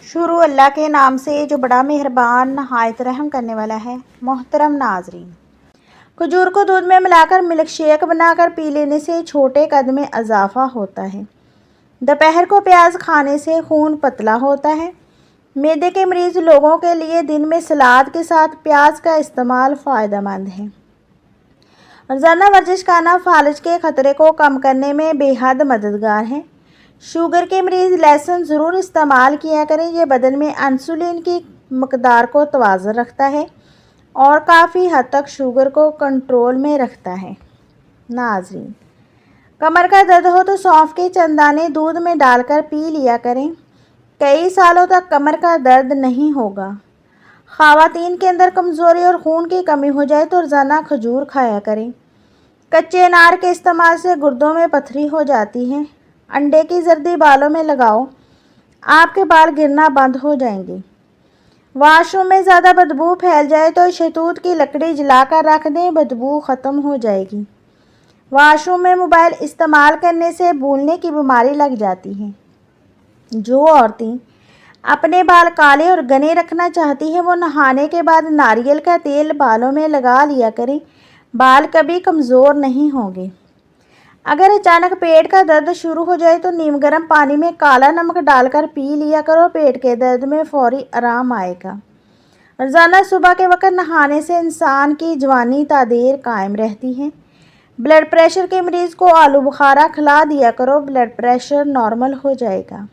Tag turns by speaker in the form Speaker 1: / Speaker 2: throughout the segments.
Speaker 1: शुरू अल्लाह के नाम से जो बड़ा मेहरबान नहायत रहम करने वाला है। मोहतरम नाजरीन, खजूर को दूध में मिलाकर मिल्क शेक बनाकर पी लेने से छोटे कद में इजाफा होता है। दोपहर को प्याज खाने से खून पतला होता है। मैदे के मरीज लोगों के लिए दिन में सलाद के साथ प्याज का इस्तेमाल फ़ायदेमंद है। रोज़ाना वर्जिश करना फालिज के ख़तरे को कम करने में बेहद मददगार है। शुगर के मरीज़ लहसुन ज़रूर इस्तेमाल किया करें। यह बदन में इंसुलिन की मकदार को तवाज़ुन रखता है और काफ़ी हद तक शुगर को कंट्रोल में रखता है। नाज़रीन, कमर का दर्द हो तो सौंफ के चंद दाने दूध में डालकर पी लिया करें। कई सालों तक कमर का दर्द नहीं होगा। ख़वातीन के अंदर कमज़ोरी और खून की कमी हो जाए तो रोज़ाना खजूर खाया करें। कच्चे अनार के इस्तेमाल से गुर्दों में पथरी हो जाती है। अंडे की जर्दी बालों में लगाओ, आपके बाल गिरना बंद हो जाएंगे। वाशरूम में ज़्यादा बदबू फैल जाए तो शहतूत की लकड़ी जलाकर रख दें, बदबू ख़त्म हो जाएगी। वाशरूम में मोबाइल इस्तेमाल करने से भूलने की बीमारी लग जाती है। जो औरतें अपने बाल काले और घने रखना चाहती हैं वो नहाने के बाद नारियल का तेल बालों में लगा लिया करें। बाल कभी कमज़ोर नहीं होंगे। अगर अचानक पेट का दर्द शुरू हो जाए तो नीम गर्म पानी में काला नमक डालकर पी लिया करो। पेट के दर्द में फौरी आराम आएगा। रोज़ाना सुबह के वक्त नहाने से इंसान की जवानी तादेर कायम रहती है। ब्लड प्रेशर के मरीज़ को आलू बुखारा खिला दिया करो, ब्लड प्रेशर नॉर्मल हो जाएगा।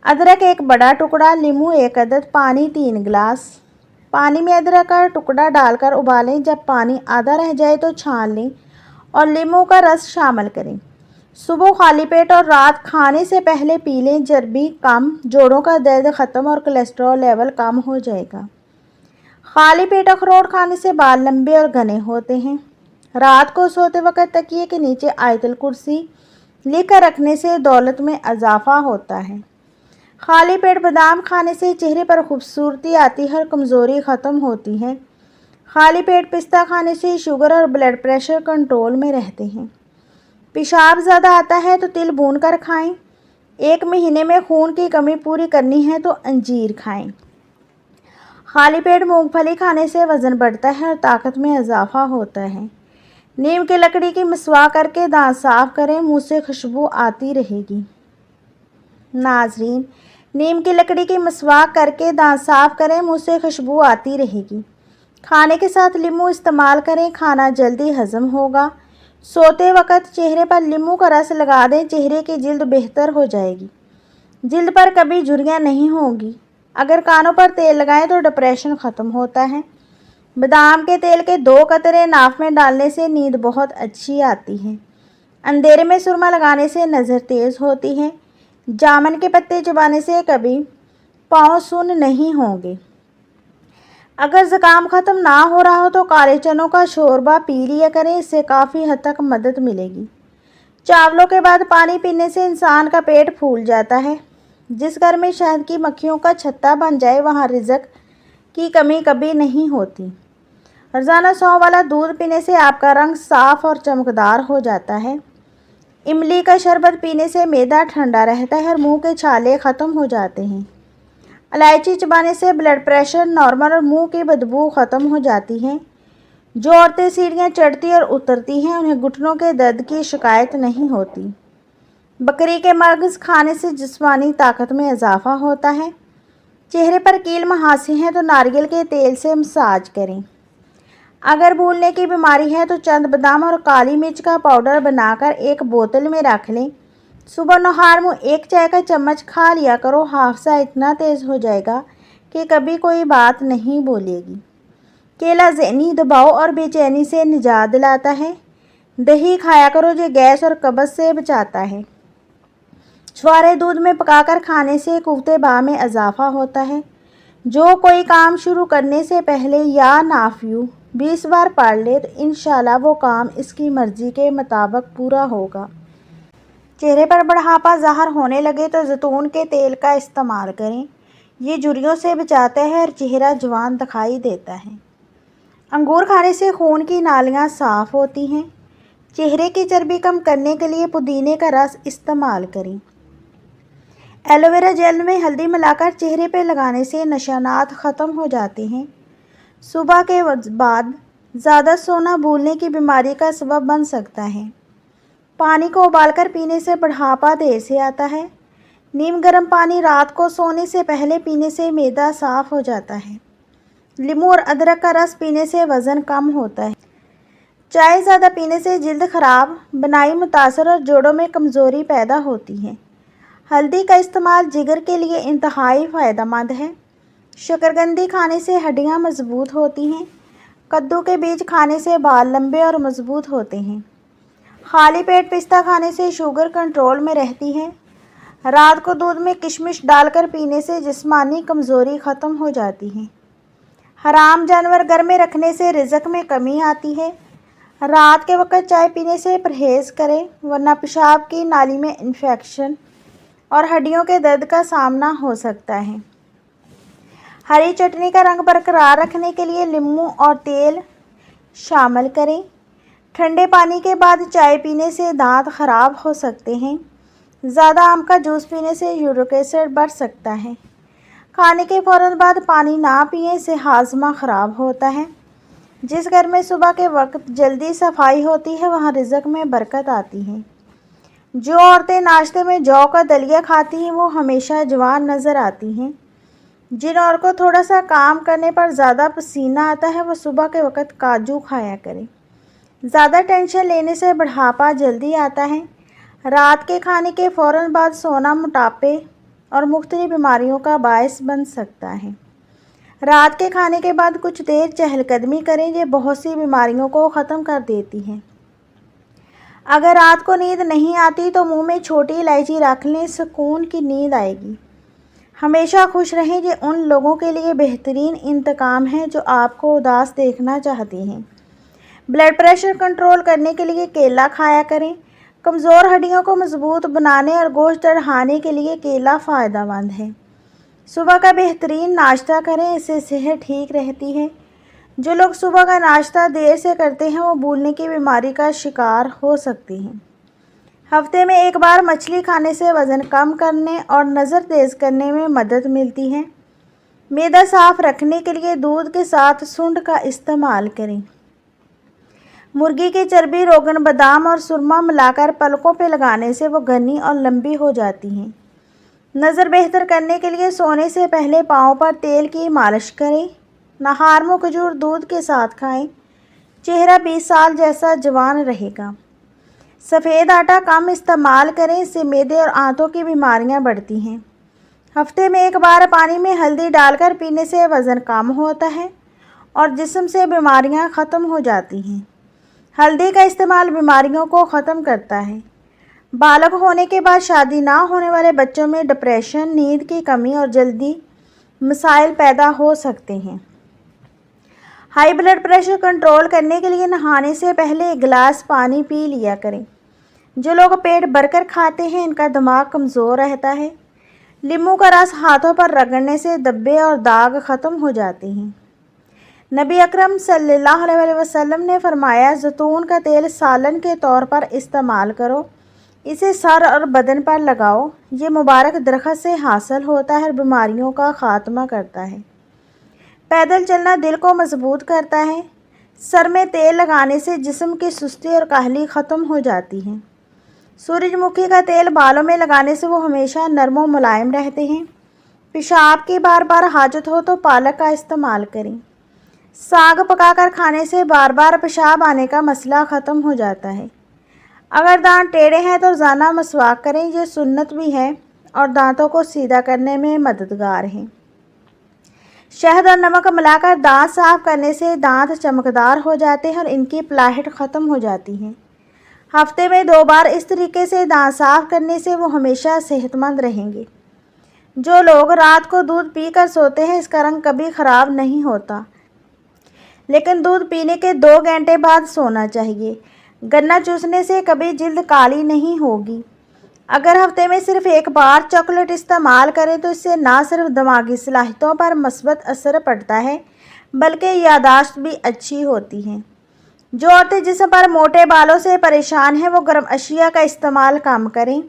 Speaker 1: अदरक एक बड़ा टुकड़ा, नींबू एक अदद, पानी 3 गिलास। पानी में अदरक का टुकड़ा डालकर उबालें। जब पानी आधा रह जाए तो छान लें और नींबू का रस शामिल करें। सुबह खाली पेट और रात खाने से पहले पी लें। चर्बी कम, जोड़ों का दर्द ख़त्म और कोलेस्ट्रॉल लेवल कम हो जाएगा। खाली पेट अखरोट खाने से बाल लंबे और घने होते हैं। रात को सोते वक्त तकिए के नीचे आयतुल कुर्सी लिखकर रखने से दौलत में इजाफा होता है। खाली पेट बादाम खाने से चेहरे पर खूबसूरती आती है और कमज़ोरी ख़त्म होती है। खाली पेट पिस्ता खाने से शुगर और ब्लड प्रेशर कंट्रोल में रहते हैं। पेशाब ज़्यादा आता है तो तिल भूनकर खाएं। 1 महीने में खून की कमी पूरी करनी है तो अंजीर खाएं। खाली पेट मूंगफली खाने से वज़न बढ़ता है और ताकत में इजाफा होता है। नीम की लकड़ी की मसवाक करके दांत साफ़ करें, मुँह से खुशबू आती रहेगी। नाजरीन, नीम की लकड़ी की मसवाक करके दांत साफ़ करें, मुँह से खुशबू आती रहेगी। खाने के साथ नींबू इस्तेमाल करें, खाना जल्दी हज़म होगा। सोते वक्त चेहरे पर नींबू का रस लगा दें, चेहरे की जिल्द बेहतर हो जाएगी। जिल्द पर कभी झुर्रियाँ नहीं होंगी। अगर कानों पर तेल लगाएं तो डिप्रेशन ख़त्म होता है। बादाम के तेल के 2 कतरे नाक में डालने से नींद बहुत अच्छी आती है। अंधेरे में सुरमा लगाने से नज़र तेज़ होती है। जामुन के पत्ते चबाने से कभी पाँव सुन्न नहीं होंगे। अगर ज़ुकाम ख़त्म ना हो रहा हो तो काले चनों का शोरबा पी लिया करें, इससे काफ़ी हद तक मदद मिलेगी। चावलों के बाद पानी पीने से इंसान का पेट फूल जाता है। जिस घर में शहद की मक्खियों का छत्ता बन जाए वहाँ रिज़्क की कमी कभी नहीं होती। रोज़ाना सौंफ वाला दूध पीने से आपका रंग साफ़ और चमकदार हो जाता है। इमली का शरबत पीने से मैदा ठंडा रहता है और मुँह के छाले ख़त्म हो जाते हैं। इलायची चबाने से ब्लड प्रेशर नॉर्मल और मुंह की बदबू ख़त्म हो जाती है। जो औरतें सीढ़ियाँ चढ़ती और उतरती हैं उन्हें घुटनों के दर्द की शिकायत नहीं होती। बकरी के मगज़ खाने से जिस्मानी ताकत में इजाफा होता है। चेहरे पर कील मुहासे हैं तो नारियल के तेल से मसाज करें। अगर भूलने की बीमारी है तो चंद बादाम और काली मिर्च का पाउडर बनाकर एक बोतल में रख लें। सुबह नहार मुँह 1 चाय का चम्मच खा लिया करो। हाफसा इतना तेज़ हो जाएगा कि कभी कोई बात नहीं बोलेगी। केला ज़हनी दबाव और बेचैनी से निजात दिलाता है। दही खाया करो, जो गैस और कब्ज़ से बचाता है। छुआरे दूध में पकाकर खाने से कुव्वते बा में इजाफा होता है। जो कोई काम शुरू करने से पहले या नाफियू 20 बार पढ़ ले तो इंशाल्लाह वो काम इसकी मर्ज़ी के मुताबिक पूरा होगा। चेहरे पर बढ़ापा ज़ाहिर होने लगे तो जैतून के तेल का इस्तेमाल करें। ये झुर्रियों से बचाता है और चेहरा जवान दिखाई देता है। अंगूर खाने से खून की नालियाँ साफ़ होती हैं। चेहरे की चर्बी कम करने के लिए पुदीने का रस इस्तेमाल करें। एलोवेरा जेल में हल्दी मिलाकर चेहरे पर लगाने से निशानात ख़त्म हो जाते हैं। सुबह के बाद ज़्यादा सोना भूलने की बीमारी का सबब बन सकता है। पानी को उबालकर पीने से बुढ़ापा देर से आता है। नीम गर्म पानी रात को सोने से पहले पीने से मैदा साफ़ हो जाता है। नींबू और अदरक का रस पीने से वज़न कम होता है। चाय ज़्यादा पीने से जल्द ख़राब, बनाई मुतासर और जोड़ों में कमज़ोरी पैदा होती है। हल्दी का इस्तेमाल जिगर के लिए इंतहाई फ़ायदेमंद है। शकरकंदी खाने से हड्डियाँ मजबूत होती हैं। कद्दू के बीज खाने से बाल लंबे और मजबूत होते हैं। खाली पेट पिस्ता खाने से शुगर कंट्रोल में रहती है। रात को दूध में किशमिश डालकर पीने से जिस्मानी कमज़ोरी ख़त्म हो जाती है। हराम जानवर घर में रखने से रिज़्क में कमी आती है। रात के वक्त चाय पीने से परहेज़ करें, वरना पेशाब की नाली में इन्फेक्शन और हड्डियों के दर्द का सामना हो सकता है। हरी चटनी का रंग बरकरार रखने के लिए नींबू और तेल शामिल करें। ठंडे पानी के बाद चाय पीने से दांत खराब हो सकते हैं। ज़्यादा आम का जूस पीने से यूरिक एसिड बढ़ सकता है। खाने के फ़ौरन बाद पानी ना पिएं, इससे हाजमा ख़राब होता है। जिस घर में सुबह के वक्त जल्दी सफाई होती है वहाँ रिज़्क में बरकत आती है। जो औरतें नाश्ते में जौ का दलिया खाती हैं वो हमेशा जवान नज़र आती हैं। जिन औरतों को थोड़ा सा काम करने पर ज़्यादा पसीना आता है वो सुबह के वक्त काजू खाया करें। ज़्यादा टेंशन लेने से बुढ़ापा जल्दी आता है। रात के खाने के फ़ौरन बाद सोना मोटापे और मुख्तलिफ बीमारियों का बायस बन सकता है। रात के खाने के बाद कुछ देर चहलकदमी करें, ये बहुत सी बीमारियों को ख़त्म कर देती हैं। अगर रात को नींद नहीं आती तो मुंह में छोटी इलायची रख लें, सुकून की नींद आएगी। हमेशा खुश रहें, ये उन लोगों के लिए बेहतरीन इंतकाम है जो आपको उदास देखना चाहते हैं। ब्लड प्रेशर कंट्रोल करने के लिए केला खाया करें। कमज़ोर हड्डियों को मजबूत बनाने और गोश्त बढ़ाने के लिए केला फ़ायदेमंद है। सुबह का बेहतरीन नाश्ता करें, इससे सेहत ठीक रहती है। जो लोग सुबह का नाश्ता देर से करते हैं वो भूलने की बीमारी का शिकार हो सकते हैं। हफ्ते में एक बार मछली खाने से वज़न कम करने और नज़र तेज़ करने में मदद मिलती है। मैदा साफ़ रखने के लिए दूध के साथ सूंड का इस्तेमाल करें। मुर्गी की चर्बी, रोगन, बादाम और सुरमा मिलाकर पलकों पर लगाने से वो घनी और लंबी हो जाती हैं। नज़र बेहतर करने के लिए सोने से पहले पाँव पर तेल की मालिश करें। नहार में खजूर दूध के साथ खाएं। चेहरा 20 साल जैसा जवान रहेगा। सफ़ेद आटा कम इस्तेमाल करें, इससे मैदे और आंतों की बीमारियां बढ़ती हैं। हफ्ते में एक बार पानी में हल्दी डालकर पीने से वज़न कम होता है और जिस्म से बीमारियां ख़त्म हो जाती हैं। हल्दी का इस्तेमाल बीमारियों को ख़त्म करता है। बालक होने के बाद शादी ना होने वाले बच्चों में डिप्रेशन, नींद की कमी और जल्दी मसाइल पैदा हो सकते हैं। हाई ब्लड प्रेशर कंट्रोल करने के लिए नहाने से पहले एक गिलास पानी पी लिया करें। जो लोग पेट भरकर खाते हैं इनका दिमाग कमज़ोर रहता है। नींबू का रस हाथों पर रगड़ने से धब्बे और दाग ख़त्म हो जाते हैं। नबी अकरम सल्लल्लाहु अलैहि वसल्लम ने फरमाया, जैतून का तेल सालन के तौर पर इस्तेमाल करो, इसे सर और बदन पर लगाओ। ये मुबारक दरख्त से हासिल होता है और बीमारियों का ख़ात्मा करता है। पैदल चलना दिल को मजबूत करता है। सर में तेल लगाने से जिस्म की सुस्ती और काहली ख़त्म हो जाती है। सूरजमुखी का तेल बालों में लगाने से वो हमेशा नरम और मुलायम रहते हैं। पेशाब की बार बार हाजत हो तो पालक का इस्तेमाल करें। साग पकाकर खाने से बार बार पेशाब आने का मसला ख़त्म हो जाता है। अगर दांत टेढ़े हैं तो रोज़ाना मसवाक करें, ये सुन्नत भी है और दांतों को सीधा करने में मददगार है। शहद और नमक मिलाकर दांत साफ़ करने से दांत चमकदार हो जाते हैं और इनकी पलाहट ख़त्म हो जाती है। हफ्ते में 2 बार इस तरीके से दांत साफ़ करने से वो हमेशा सेहतमंद रहेंगे। जो लोग रात को दूध पीकर सोते हैं इसका रंग कभी ख़राब नहीं होता, लेकिन दूध पीने के 2 घंटे बाद सोना चाहिए। गन्ना चूसने से कभी जिल्द काली नहीं होगी। अगर हफ्ते में सिर्फ एक बार चॉकलेट इस्तेमाल करें तो इससे ना सिर्फ दिमागी सलाहियतों पर मस्बत असर पड़ता है बल्कि यादाश्त भी अच्छी होती है। जो औरतें जिस्म पर मोटे बालों से परेशान हैं वो गर्म अशिया का इस्तेमाल कम करें।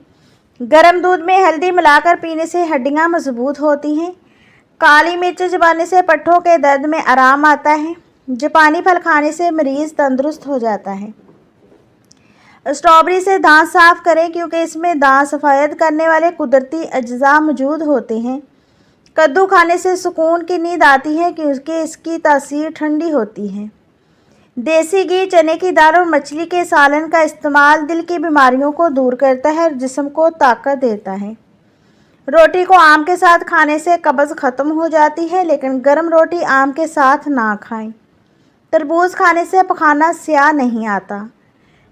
Speaker 1: गर्म दूध में हल्दी मिलाकर पीने से हड्डियां मजबूत होती हैं। काली मिर्च चबाने से पट्ठों के दर्द में आराम आता है। जापानी फल खाने से मरीज तंदुरुस्त हो जाता है। स्ट्रॉबेरी से दांत साफ करें क्योंकि इसमें दांत सफ़ेद करने वाले कुदरती अज्जा मौजूद होते हैं। कद्दू खाने से सुकून की नींद आती है क्योंकि इसकी तासीर ठंडी होती है। देसी घी, चने की दाल और मछली के सालन का इस्तेमाल दिल की बीमारियों को दूर करता है और जिस्म को ताकत देता है। रोटी को आम के साथ खाने से कब्ज़ ख़त्म हो जाती है, लेकिन गर्म रोटी आम के साथ ना खाएं। तरबूज खाने से पखाना स्याह नहीं आता।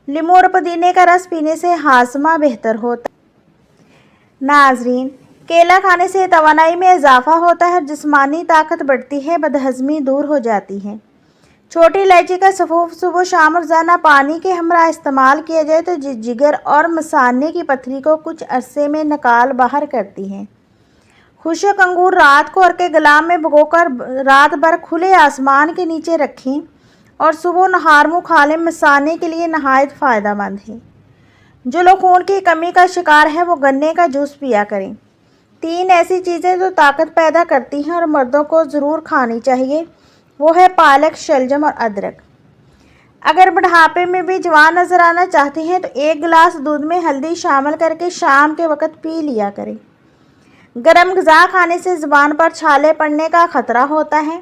Speaker 1: नींबू और पुदीने का रस पीने से हाजमा बेहतर होता है। नाजरीन, केला खाने से तवानाई में इजाफा होता है, जिस्मानी ताकत बढ़ती है, बदहज़मी दूर हो जाती है। छोटी इलायची का सफ़ूफ सुबह शाम रोज़ाना पानी के हमरा इस्तेमाल किया जाए तो जिगर और मसाने की पथरी को कुछ अरसे में निकाल बाहर करती है। खुशक अंगूर रात को अर्के गुलाब में भिगोकर रात भर खुले आसमान के नीचे रखें और सुबह नहार मुँह खा लें। मसाने के लिए नहायत फ़ायदेमंद है। जो लोग खून की कमी का शिकार है वो गन्ने का जूस पिया करें। 3 ऐसी चीज़ें जो ताकत पैदा करती हैं और मर्दों को ज़रूर खानी चाहिए, वो है पालक, शलजम और अदरक। अगर बुढ़ापे में भी जवान नज़र आना चाहते हैं तो 1 गिलास दूध में हल्दी शामिल करके शाम के वक़्त पी लिया करें। गर्म ग़िज़ा खाने से ज़ुबान पर छाले पड़ने का ख़तरा होता है।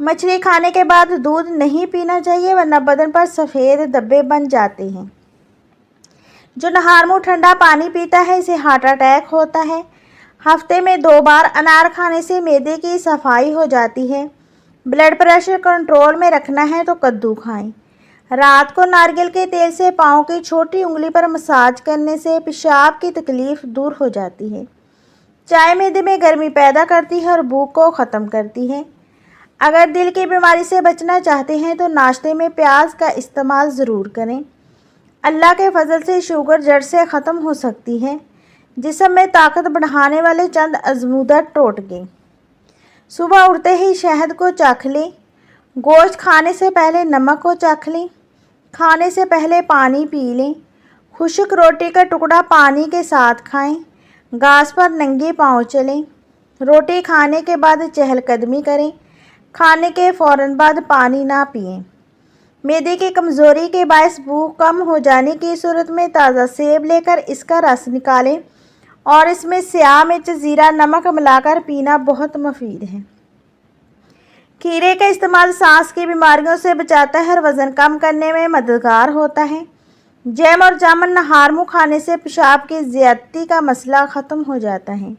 Speaker 1: मछली खाने के बाद दूध नहीं पीना चाहिए वरना बदन पर सफ़ेद धब्बे बन जाते हैं। जो नहार मुँह ठंडा पानी पीता है इसे हार्ट अटैक होता है। हफ्ते में 2 बार अनार खाने से मैदे की सफाई हो जाती है। ब्लड प्रेशर कंट्रोल में रखना है तो कद्दू खाएं। रात को नारियल के तेल से पाँव की छोटी उंगली पर मसाज करने से पेशाब की तकलीफ़ दूर हो जाती है। चाय मैदे में गर्मी पैदा करती है और भूख को ख़त्म करती है। अगर दिल की बीमारी से बचना चाहते हैं तो नाश्ते में प्याज का इस्तेमाल ज़रूर करें। अल्लाह के फजल से शुगर जड़ से ख़त्म हो सकती है। जिस्म में ताकत बढ़ाने वाले चंद अज़मूदा टोटके। सुबह उठते ही शहद को चाख लें। गोश्त खाने से पहले नमक को चाख लें। खाने से पहले पानी पी लें। खुश्क रोटी का टुकड़ा पानी के साथ खाएं। घास पर नंगे पाँव चलें। रोटी खाने के बाद चहलकदमी करें। खाने के फ़ौरन बाद पानी ना पिएं। मैदे की कमज़ोरी के बायस भूख कम हो जाने की सूरत में ताज़ा सेब लेकर इसका रस निकालें और इसमें स्याह मिर्च, ज़ीरा, नमक मिलाकर पीना बहुत मुफीद है। खीरे का इस्तेमाल सांस की बीमारियों से बचाता है और वज़न कम करने में मददगार होता है। जैम और जामुन नहार मुँह खाने से पेशाब की ज़्यादती का मसला ख़त्म हो जाता है।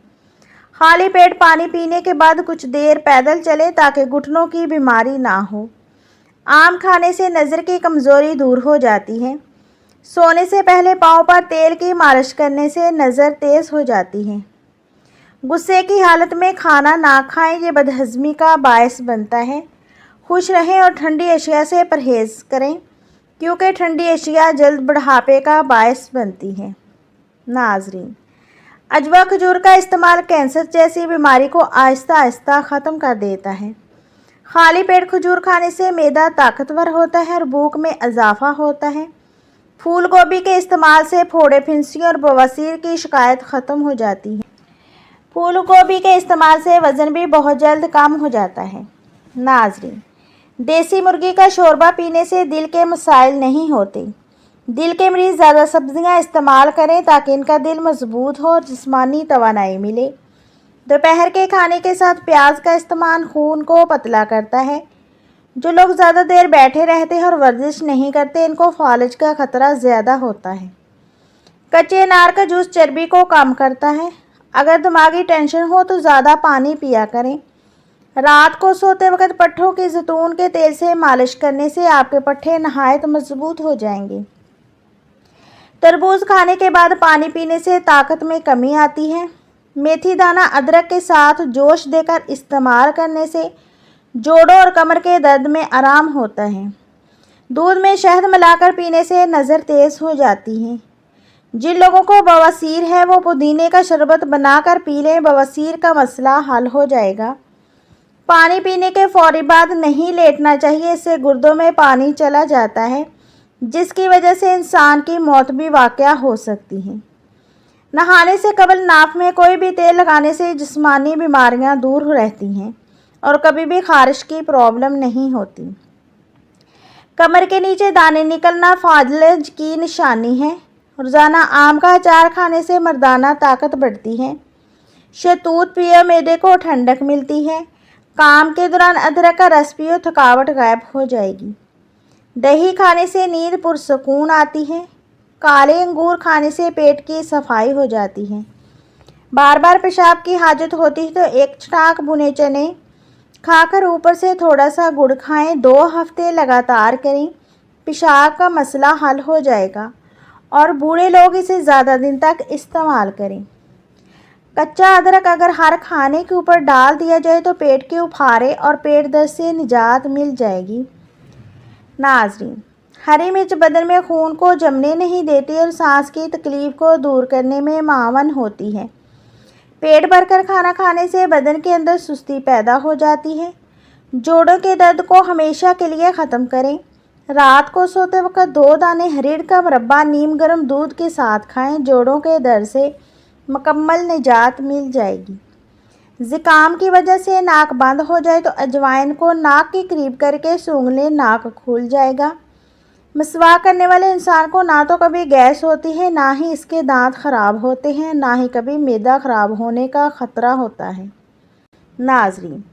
Speaker 1: खाली पेट पानी पीने के बाद कुछ देर पैदल चलें ताकि घुटनों की बीमारी ना हो। आम खाने से नज़र की कमज़ोरी दूर हो जाती है। सोने से पहले पाँव पर तेल की मालिश करने से नज़र तेज़ हो जाती है। गुस्से की हालत में खाना ना खाएं, ये बदहज़मी का बायस बनता है। खुश रहें और ठंडी अशिया से परहेज़ करें क्योंकि ठंडी अशिया जल्द बुढ़ापे का बायस बनती है। नाज़रीन, अजवा खजूर का इस्तेमाल कैंसर जैसी बीमारी को आहिस्ता आहिस्ता ख़त्म कर देता है। खाली पेट खजूर खाने से मैदा ताकतवर होता है और भूख में इजाफा होता है। फूल गोभी के इस्तेमाल से फोड़े, फिंसी और बवासीर की शिकायत ख़त्म हो जाती है। फूल गोभी के इस्तेमाल से वज़न भी बहुत जल्द कम हो जाता है। नाज़रीन, देसी मुर्गी का शोरबा पीने से दिल के मसाइल नहीं होते। दिल के मरीज़ ज़्यादा सब्जियां इस्तेमाल करें ताकि इनका दिल मजबूत हो और जिस्मानी तवानाई मिले। दोपहर के खाने के साथ प्याज का इस्तेमाल खून को पतला करता है। जो लोग ज़्यादा देर बैठे रहते हैं और वर्जिश नहीं करते, इनको फालज का ख़तरा ज़्यादा होता है। कच्चे अनार का जूस चर्बी को कम करता है। अगर दिमागी टेंशन हो तो ज़्यादा पानी पिया करें। रात को सोते वक्त पट्ठों की जैतून के तेल से मालिश करने से आपके पट्ठे नहायत मजबूत हो जाएंगे। तरबूज खाने के बाद पानी पीने से ताकत में कमी आती है। मेथी दाना अदरक के साथ जोश देकर इस्तेमाल करने से जोड़ों और कमर के दर्द में आराम होता है। दूध में शहद मिलाकर पीने से नज़र तेज़ हो जाती है। जिन लोगों को बवासीर है वो पुदीने का शरबत बनाकर पी लें, बवासीर का मसला हल हो जाएगा। पानी पीने के फौरी बाद नहीं लेटना चाहिए, इससे गुर्दों में पानी चला जाता है जिसकी वजह से इंसान की मौत भी वाक़या हो सकती है। नहाने से कबल नाक में कोई भी तेल लगाने से जिस्मानी बीमारियां दूर रहती हैं और कभी भी खारिश की प्रॉब्लम नहीं होती। कमर के नीचे दाने निकलना फाजिल की निशानी है। रोज़ाना आम का अचार खाने से मर्दाना ताकत बढ़ती है। शहतूत पिए मैदे को ठंडक मिलती है। काम के दौरान अदरक का रस पियो, थकावट गायब हो जाएगी। दही खाने से नींद पुरसकून आती है। काले अंगूर खाने से पेट की सफाई हो जाती है। बार बार पेशाब की हाजत होती है तो एक छटाक भुने चने खाकर ऊपर से थोड़ा सा गुड़ खाएं। 2 हफ्ते लगातार करें, पेशाब का मसला हल हो जाएगा और बूढ़े लोग इसे ज़्यादा दिन तक इस्तेमाल करें। कच्चा अदरक अगर हर खाने के ऊपर डाल दिया जाए तो पेट के उफारे और पेट दर्द से निजात मिल जाएगी। नाज़रीन, हरी मिर्च बदन में खून को जमने नहीं देती और सांस की तकलीफ़ को दूर करने में मावन होती है। पेट भरकर खाना खाने से बदन के अंदर सुस्ती पैदा हो जाती है। जोड़ों के दर्द को हमेशा के लिए ख़त्म करें। रात को सोते वक्त 2 दाने हरीड़ का मुरब्बा नीम गर्म दूध के साथ खाएं। जोड़ों के दर्द से मुकम्मल निजात मिल जाएगी। ज़ुकाम की वजह से नाक बंद हो जाए तो अजवाइन को नाक के करीब करके सूंघ लें, नाक खुल जाएगा। मसवाक करने वाले इंसान को ना तो कभी गैस होती है, ना ही इसके दांत ख़राब होते हैं, ना ही कभी मैदा ख़राब होने का ख़तरा होता है। नाज़रीन,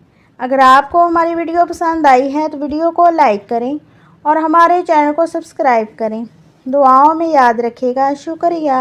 Speaker 1: अगर आपको हमारी वीडियो पसंद आई है तो वीडियो को लाइक करें और हमारे चैनल को सब्सक्राइब करें। दुआओं में याद रखिएगा। शुक्रिया।